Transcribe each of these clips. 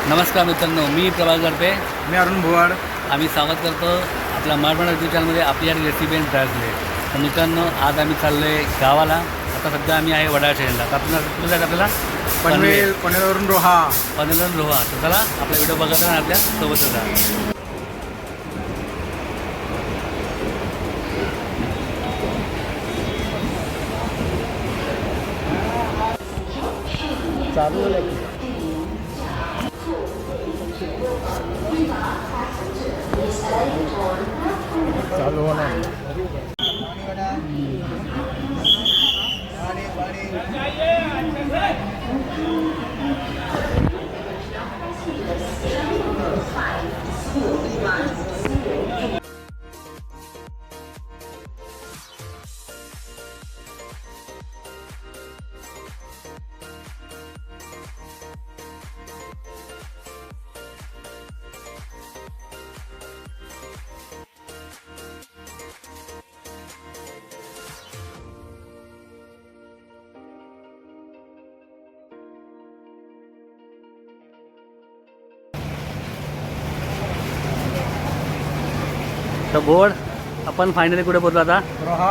नमस्कार मित्रांनो, मी प्रभास गडपे. मी अरुण भुवाड. आम्ही स्वागत करतो आपल्या मराठवाडा यूट्यूब चॅनलमध्ये. आपली रेसिपी अँड ट्रायल्समध्ये. तर मित्रांनो, आज आम्ही चाललो आहे गावाला. आता सध्या आम्ही आहे वडाळा स्टेशनला. तर आपल्याला कुठं जायचं आपल्याला? पनवेलवरून रोहा. पनवेलवरून रोहा. तर चला आपला व्हिडिओ बघत राहा, आपल्या सोबतच राहा. चालू चालू होणार. तर बोर्ड आपण फायनली कुठे पोहोचलो आता? रोहा.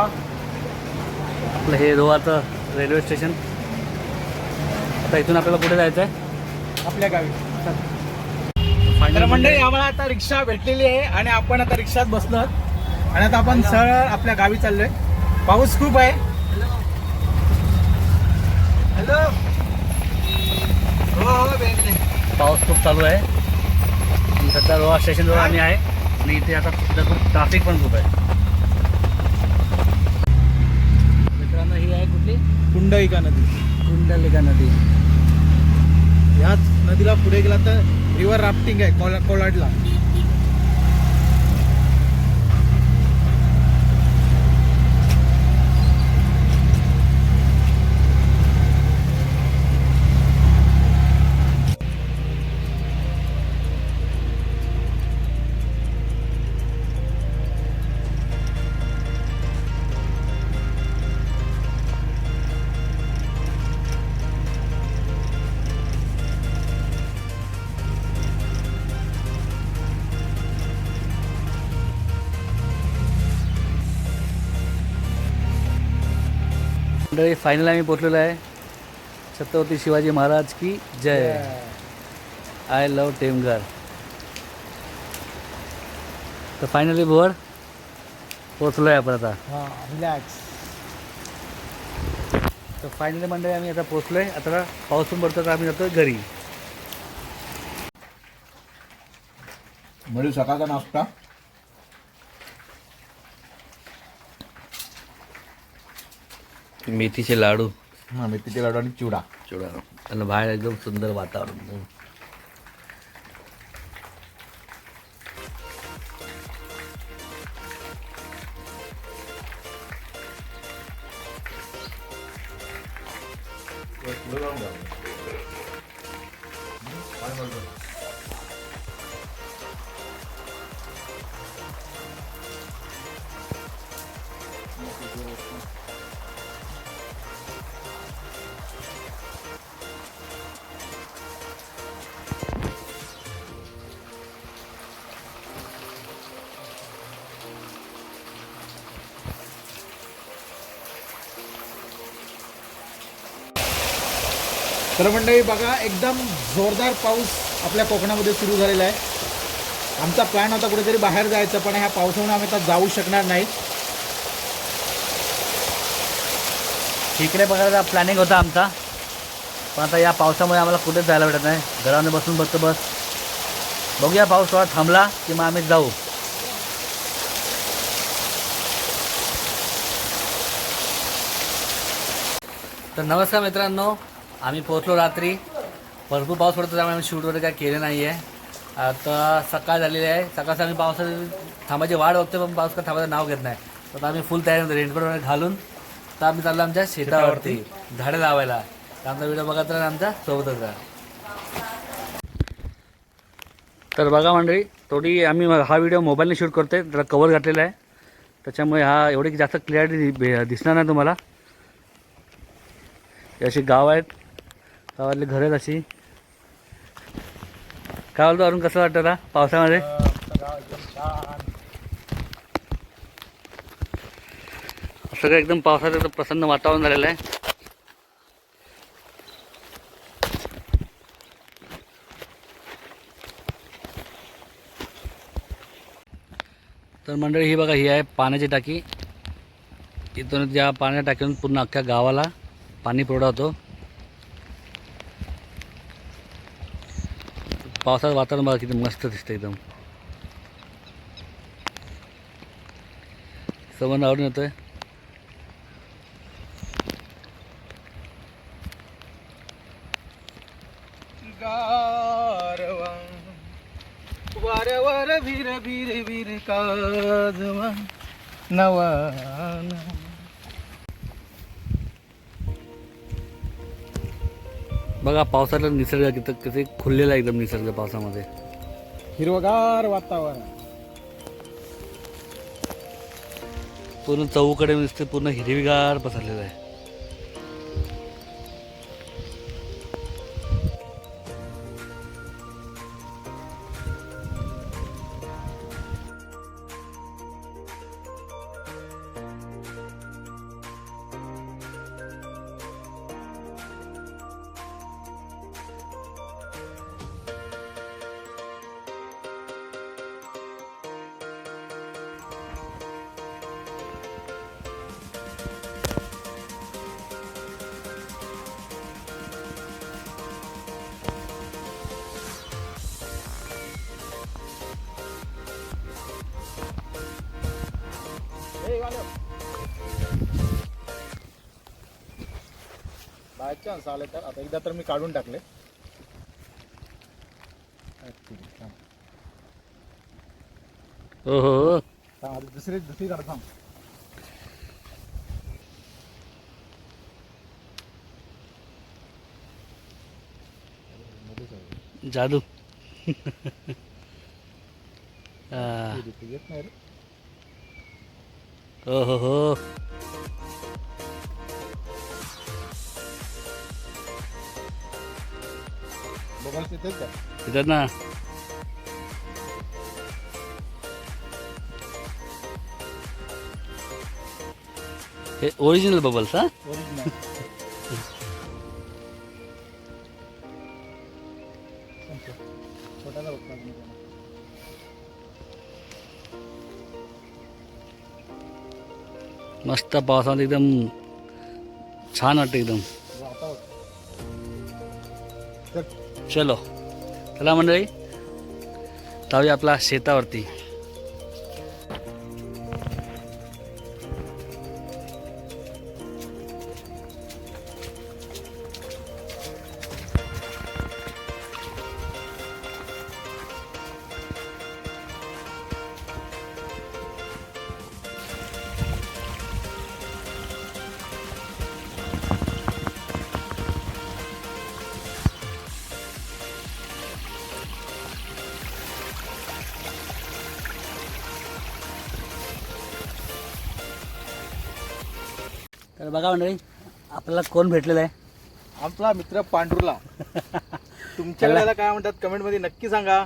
आपलं हे रोहाचं रेल्वे स्टेशन. आता इथून आपल्याला कुठे जायचं आहे? आपल्या गावी. फायनल मंडळी, आम्हाला आता रिक्षा भेटलेली आहे आणि आपण आता रिक्षात बसलो आणि आता आपण सरळ आपल्या गावी चाललोय. पाऊस खूप आहे. हॅलो. हो पाऊस खूप चालू आहे. आणि सध्या रोहा स्टेशनजवळ आम्ही आहे आणि इथे आता सध्या खूप ट्रॅफिक पण खूप आहे. मित्रांनो, ही आहे कुठली? कुंडलिका नदी. कुंडलिका नदी. याच नदीला पुढे गेला तर रिव्हर राफ्टिंग आहे कोलाडला. मंडळी, फायनल आम्ही पोचलेलो आहे. छत्रपती शिवाजी महाराज की जय. I love Temghar. तर फायनली भुवर पोचलो आहे आपण आता. हा, रिलॅक्स. तर फायनली मंडळी आम्ही आता पोचलो आहे. आता पाऊस पण पडतो तर आम्ही जातो घरी. म्हणजे सकाळचा नाश्ता. मेथीचे लाडू. मेथीचे लाडू आणि चिवडा. आणि बाहेर एकदम सुंदर वातावरण. तर मंडळी बघा, एकदम जोरदार पाऊस आपल्या कोकणामध्ये सुरू झालेला आहे. आमचा प्लॅन होता कुठेतरी बाहेर जायचं, पण ह्या पावसामुळे आम्ही आता जाऊ शकणार नाही. इकडे बघायला प्लॅनिंग होता आमचा, पण आता या पावसामुळे आम्हाला कुठेच जायला भेटत नाही. घरामध्ये बसून बस. बघूया, पाऊस थोडा थांबला की मग आम्ही जाऊ. तर नमस्कार मित्रांनो, आम्ही पोहोचलो रात्री. भरपूर पाऊस पडतो त्यामुळे आम्ही शूट वगैरे काय केलं नाही आहे. आता सकाळ झालेली आहे. सकाळचं आम्ही पावसाची थांबायची वाट बघतो, पण पाऊस काय थांबायचं नाव घेत नाही. तर आम्ही फुल तयारीमध्ये रेनकोट वगैरे घालून तर आम्ही चाललो आमच्या शेतावरती झाडं लावायला. आमचा व्हिडिओ बघत राहा, आमच्या सोबतच राहा. तर बघा मंडळी, थोडी आम्ही हा व्हिडिओ मोबाईलने शूट करतोय. जरा कवर घातलेला आहे, त्याच्यामुळे हा एवढी जास्त क्लिअरिटी दिसणार नाही तुम्हाला. अशी गाव आहेत, गावातली घरं आहेत अशी. काय बोलतो अरुण, कसं वाटतं आता पावसामध्ये? सगळं एकदम पावसाचं प्रसन्न वातावरण झालेलं आहे. तर मंडळी ही बघा, ही आहे पाण्याची टाकी. इथून ज्या पाण्याच्या टाकीतून पूर्ण अख्ख्या गावाला पाणी पुरवठा होतो. पावसाचं वातावरण बघा किती मस्त दिसतं एकदम. समोर आवडून येतोय. गारवा वाऱ्यावर भिर भिर भिर काजवा नवा. बघा पावसाचा निसर्ग किती किती खुललेला आहे एकदम निसर्ग पावसामध्ये. हिरवगार वातावरण. पूर्ण चौकडे नुसते पूर्ण हिरवीगार पसरलेलं आहे. बाय चान्स आले तर आता एकदा तर मी काढून टाकले. हो हो, दुसरी काढता. जादू. येत नाही रे. हो हो हो. बघायला तिथेच का? तिथं ना. हे ओरिजिनल बबल्स हा. ओरिजिनल. छोटासा बघता तुम्ही. मस्त पावसामध्ये एकदम छान वाटतं एकदम. चलो चला मंडळी, जाऊया आपला शेतावरती. तर बघा मंडळी, आपल्याला कोण भेटलेला आहे? आपला मित्र पांडुरला. तुमच्याकडे याला काय म्हणतात कमेंट मध्ये नक्की सांगा.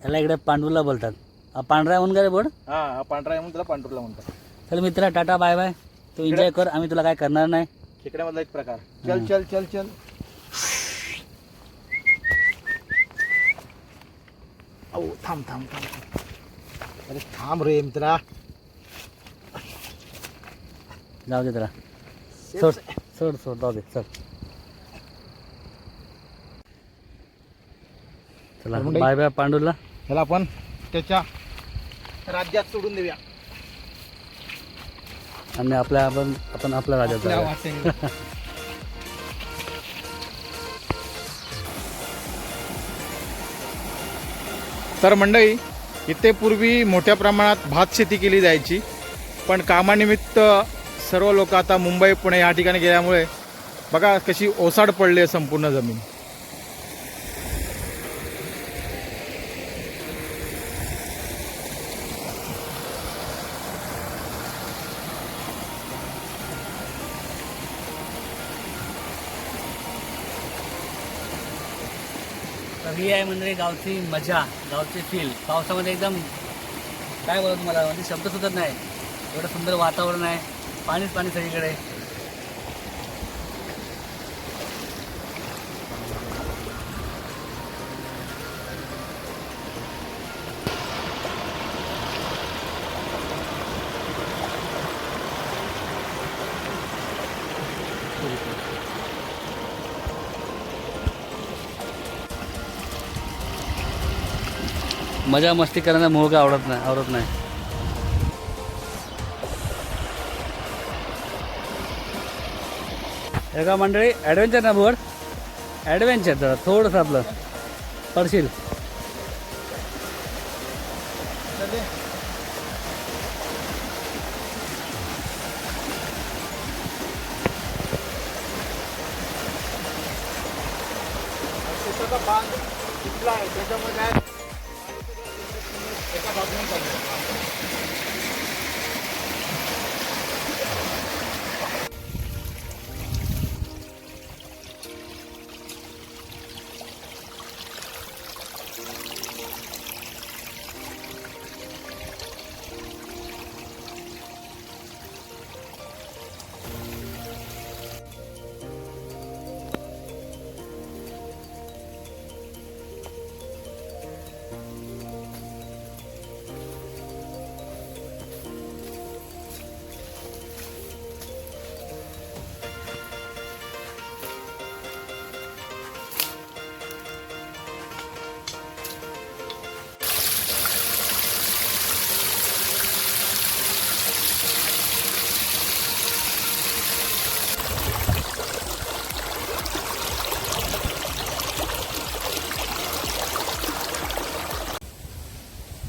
याला इकडे पांडुरला बोलतात. हा पांढरा म्हणून काय बोर्ड. हा पांढरा आहे म्हणून त्याला पांडुरला म्हणतात. चल मित्रा, टाटा बाय बाय. तू एन्जॉय कर, आम्ही तुला काय करणार नाही. खेकड्यामधला एक प्रकार. चल चल चल चल. ओ थांब थांब थांब. अरे थांब रे मित्रा. जाऊ दे त्याला. सोड सोड सोड, जाऊ दे. चल चला बाय बाय पांडुरला. त्याला आपण त्याच्या राज्यात सोडून देऊया आणि आपण आपल्या राज्यात जाऊया. तर मंडळी, इथे पूर्वी मोठ्या प्रमाणात भात शेती केली जायची, पण कामानिमित्त सर्व लोक आता मुंबई पुणे या ठिकाणी गेल्यामुळे बघा कशी ओसाड पडली आहे संपूर्ण जमीन. तर ही आहे म्हणजे गावची मजा, गावची फील. पावसामध्ये एकदम काय बोलतो तुम्हाला, म्हणजे शब्द सुचत नाही, एवढं सुंदर वातावरण आहे, पाणीच पाणी सगळीकडे. मजा मस्ती करण्याचा मोह काय आवडत नाही. हे का मंडळी, ॲडव्हेंचर ना बोर्ड, ॲडव्हेंचर जरा थोडंसं आपलं पडशील. बांध तुटला आहे त्याच्यामुळे काय एका बाजूने चालू.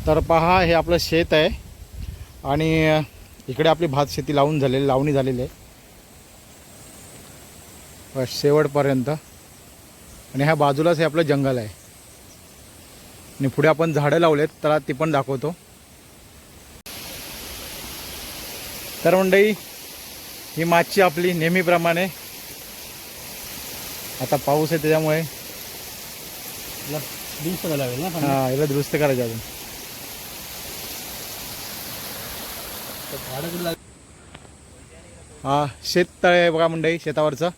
तर पहा, हे आपलं शेत आहे आणि इकडे आपली भात शेती लावणी झालेली आहे बस शेवटपर्यंत. आणि ह्या बाजूलाच हे आपलं जंगल आहे आणि पुढे आपण झाडं लावलेत, तर ती पण दाखवतो. तर मंडळी, ही माची आपली नेहमीप्रमाणे, आता पाऊस आहे त्याच्यामुळे दुरुस्त करायला लागेल ना. हां, याला दुरुस्त करायचं अजून. हा शेततळ आहे बघा मंडळी, शेतावरचं.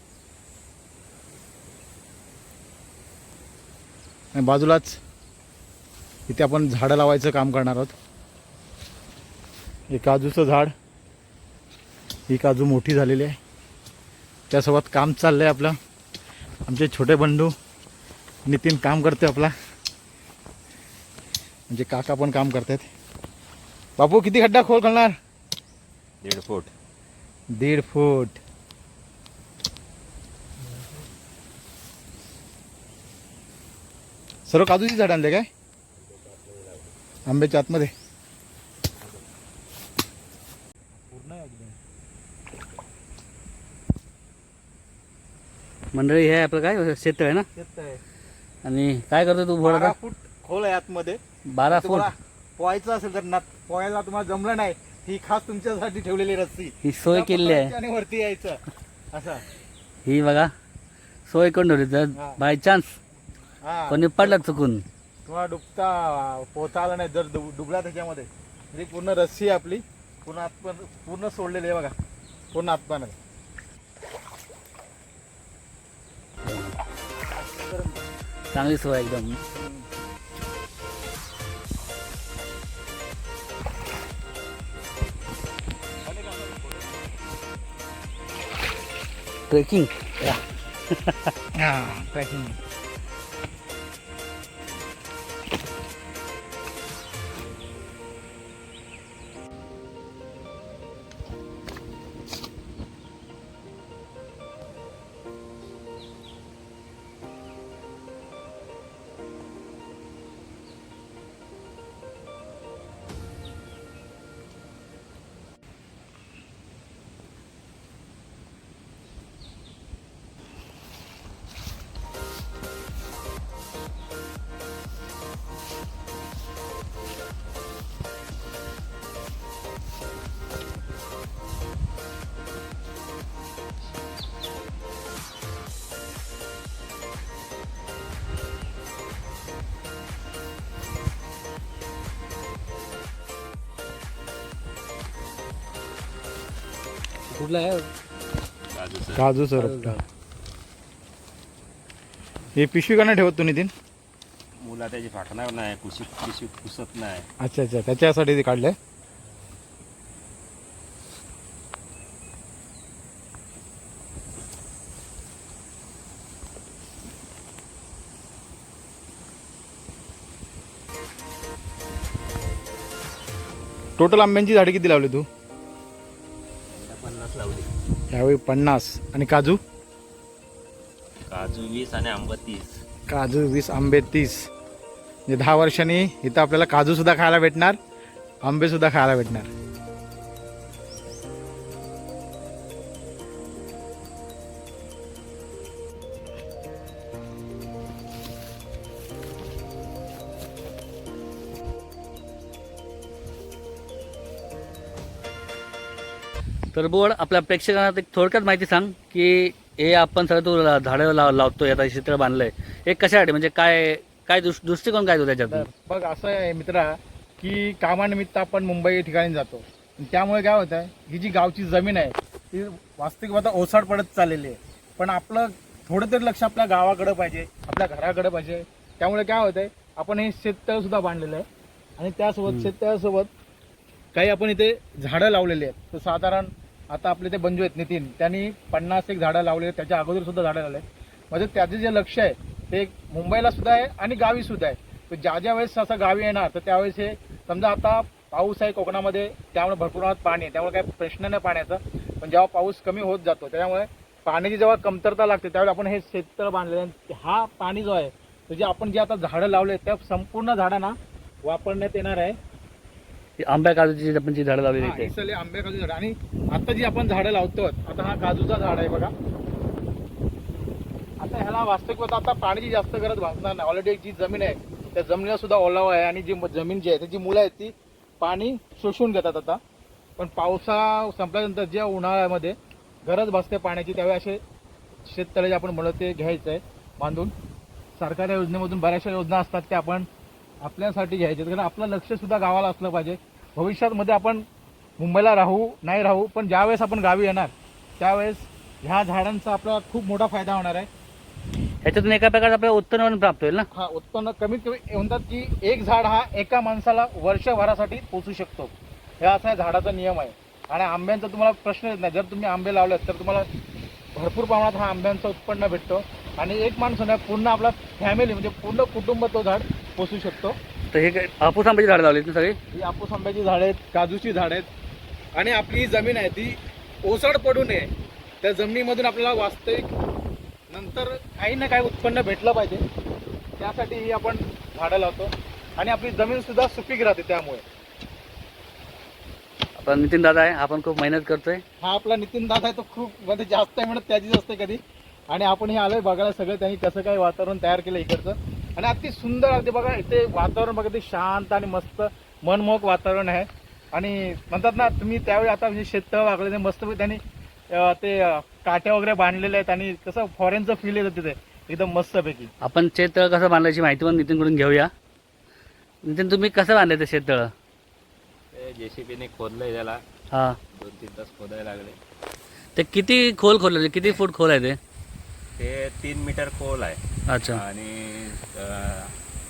आणि बाजूलाच इथे आपण झाडं लावायचं काम करणार आहोत. हे काजूचं झाड, ही काजू मोठी झालेली आहे, त्यासोबत काम चाललं आहे आपलं. आमचे छोटे बंधू नितीन काम करते आपला, म्हणजे काका पण काम करतात. बापू, किती खड्डा खोल करणार? 1.5 फूट. 1.5 फूट. सर्व काजूची झाड आणले काय? आंब्याच्या आतमध्ये मंडळी, हे आपलं काय शेत आहे ना. आणि काय करतो तू? 12 फूट खोल आहे आतमध्ये. 12 फूट पोहायचं असेल तर ना, पोहायला तुम्हाला जमलं नाही, ही खास तुमच्यासाठी ठेवलेली रस्सी, ही सोय केलेली आहे. आणि वरती यायचं असं. ही बघा सोय करून ठेवली, तर बाय चान्स हा, कोणी पडलं चुकून तुम्हाला डुबता पोहता आला नाही, जर डुबला त्याच्यामध्ये, म्हणजे पूर्ण रस्सी आहे आपली, पूर्ण आतपर्यंत पूर्ण सोडलेली आहे बघा, पूर्ण आतपर्यंत. चांगली सोय एकदम. Trekking tracking. कुठला आहे काजूचं काजू सर हे पिशवी का नाही ठेवत तू नितीन? मुला त्याची फाटणार नाही, पिशवी पुसत नाही. अच्छा अच्छा, त्याच्यासाठी ते काढलंय. टोटल आंब्यांची झाडे किती लावली तू? 50 लावली. यावेळी 50. आणि काजू? काजू 20 आणि आंबा 30. काजू 20, आंबे 30. म्हणजे 10 वर्षांनी इथं आपल्याला काजू सुद्धा खायला भेटणार, आंबे सुद्धा खायला भेटणार. तर बोर्ड आपल्या प्रेक्षकांना एक थोडक्यात माहिती सांग की हे आपण सगळं तू झाडं लावतोय आता चित्र बांधलंय हे कशासाठी, म्हणजे काय काय दृष्टिकोन काय तो त्याच्यात? तर बघ असं आहे मित्रा की कामानिमित्त आपण मुंबई ठिकाणी जातो. आणि त्यामुळे काय होतं आहे, ही जी गावची जमीन आहे ती वास्तविक आता ओसाड पडत चाललेली आहे. पण आपलं थोडं तरी लक्ष आपल्या गावाकडं पाहिजे, आपल्या घराकडं पाहिजे. त्यामुळे काय होतं आहे, आपण हे शेततळ सुद्धा बांधलेलं आहे आणि त्यासोबत शेततळ्यासोबत काही आपण इथे झाडं लावलेली आहेत. तर साधारण आता आपले ते बंजू आहेत नितीन, त्यांनी 50 एक झाडं लावले, त्याच्या अगोदर सुद्धा झाडं लावले. म्हणजे त्याचे जे लक्ष आहे ते मुंबईला सुद्धा आहे आणि गावी सुद्धा आहे. तर ज्या वेळेस असं गावी येणार तर त्यावेळेस हे समजा आता पाऊस आहे कोकणामध्ये, त्यामुळे भरपूर प्रमाणात पाणी आहे, त्यामुळे काही प्रश्न नाही पाण्याचा. पण जेव्हा पाऊस कमी होत जातो त्यामुळे पाण्याची जेव्हा कमतरता लागते त्यावेळी आपण हे शेततळ बांधलेलं आहे. हा पाणी जो आहे तर जे आपण जे आता झाडं लावले त्या संपूर्ण झाडांना वापरण्यात येणार आहे. आंब्या काजूची आपण जी झाडं लावलेली हा, ते ही सगळी आंबे काजू झाड. आणि आता जी आपण झाडं लावतो, आता हा काजूचा झाड आहे बघा. आता ह्याला वास्तविक आता पाण्याची जास्त गरज भासणार नाही. ऑलरेडी जी जमीन आहे त्या जमिनीला सुद्धा ओलावा आहे आणि जी जमीन जी आहे त्याची मुलं आहेत ती पाणी शोषून घेतात आता. पण पावसा संपल्यानंतर ज्या उन्हाळ्यामध्ये गरज भासते पाण्याची त्यावेळी असे शेततळे जे आपण म्हणतो ते घ्यायचं आहे बांधून. सरकारी योजनेमधून बऱ्याचशा योजना असतात त्या आपण आपल्यासाठी घ्यायचे, कारण आपलं लक्ष सुद्धा गावाला असलं पाहिजे. भविष्यामध्ये आपण मुंबईला राहू नाही राहू, पण ज्यावेळेस आपण गावी येणार त्यावेळेस ह्या झाडांचा आपल्याला खूप मोठा फायदा होणार आहे. ह्याच्यातून एका प्रकारचं आपल्याला उत्पन्न प्राप्त होईल ना. हा, उत्पन्न कमीत कमी म्हणतात की एक झाड हा एका माणसाला वर्षभरासाठी पोचू शकतो. हे असा झाडाचा नियम आहे. आणि आंब्यांचा तुम्हाला प्रश्न येत नाही. जर तुम्ही आंबे लावलेत तर तुम्हाला भरपूर प्रमाणात हा आंब्यांचं उत्पन्न भेटतो आणि एक माणूस नाही पूर्ण आपला फॅमिली म्हणजे पूर्ण कुटुंब तो झाड पोसू शकतो. तर हे हापूस आंब्याची झाडं लावली ना सगळी? ही हापूस आंब्याची झाडं आहेत, काजूची झाडं आहेत. आणि आपली जमीन आहे ती ओसाड पडू नये, त्या जमिनीमधून आपल्याला वास्तविक नंतर काही ना काही उत्पन्न भेटलं पाहिजे, त्यासाठी ही आपण झाडं लावतो. आणि आपली जमीन सुद्धा सुपीक राहते. त्यामुळे आपण नितीन दादा आहे, आपण खूप मेहनत करतोय. हा आपला नितीन दादा आहे, तो खूप म्हणजे जास्त मेहनत त्याचीच असते कधी. आणि आपण हे आलोय बघायला सगळं त्यांनी कसं काही वातावरण तयार केलं इकडचं. आणि अति सुंदर अगदी बघा इथे वातावरण बघा, ते शांत आणि मस्त मनमोहक वातावरण आहे. आणि म्हणतात ना तुम्ही त्यावेळी आता म्हणजे शेततळ वागले मस्त त्यांनी ते काट्या वगैरे बांधलेले आहेत आणि कसं फॉरेनचं फील येतं तिथे एकदम मस्तपैकी. आपण शेततळ कसं बांधायची माहिती पण नितीनकडून घेऊया. नितीन तुम्ही कसं बांधायचं शेततळ? ते JCB ने खोदलंय त्याला, हा, 2-3 तास खोदायला लागले. ते किती खोल खोललं, किती फूट खोल आहे ते? ते 3 मीटर खोल आहे अच्छा, आणि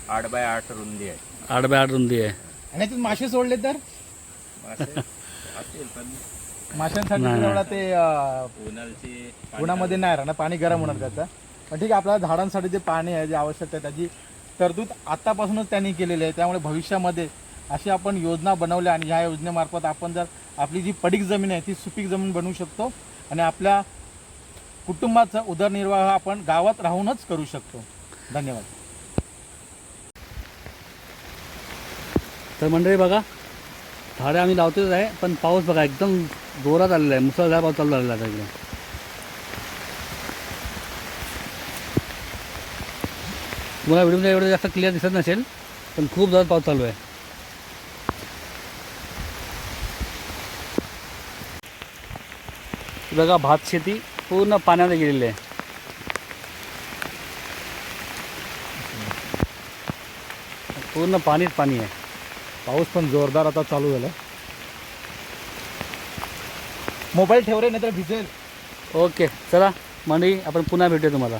8 बाय 8 रुंदी आहे. 8 बाय 8 रुंदी आहे. आणि तिथे मासे सोडले तर मासे असतील पण माशांसाठी नाही. एवढा ते उन्हाळ्याची उन्हामध्ये नाही राहणार, पाणी गरम होणार त्याचं. पण ठीक आहे, आपल्याला झाडांसाठी जे पाणी आहे जे आवश्यक आहे त्याची तरतूद आतापासूनच त्यांनी केलेली आहे. त्यामुळे भविष्यामध्ये अशी आपण योजना बनवल्या आणि ह्या योजनेमार्फत आपण जर आपली जी पडीक जमीन आहे ती सुपीक जमीन बनवू शकतो आणि आपल्या कुटुंबाचा उदरनिर्वाह आपण गावात राहूनच करू शकतो. धन्यवाद. तर मंडळी बघा, झाडं आम्ही लावतोच आहे, पण पाऊस बघा एकदम जोरात आलेला आहे, मुसळधार पाऊस चालू झालेला आहे एकदम. तुम्हाला व्हिडिओमध्ये एवढं जास्त क्लिअर दिसत नसेल, पण खूप जोरात पाऊस चालू आहे. बघा भात शेती पूर्ण पाण्यामध्ये गेलेली आहे. पूर्ण पाणीच पाणी आहे. पाऊस पण जोरदार आता चालू झाला. मोबाईल ठेव रे, नाही तर भिजेल. ओके चला मंडळी, आपण पुन्हा भेटूया तुम्हाला.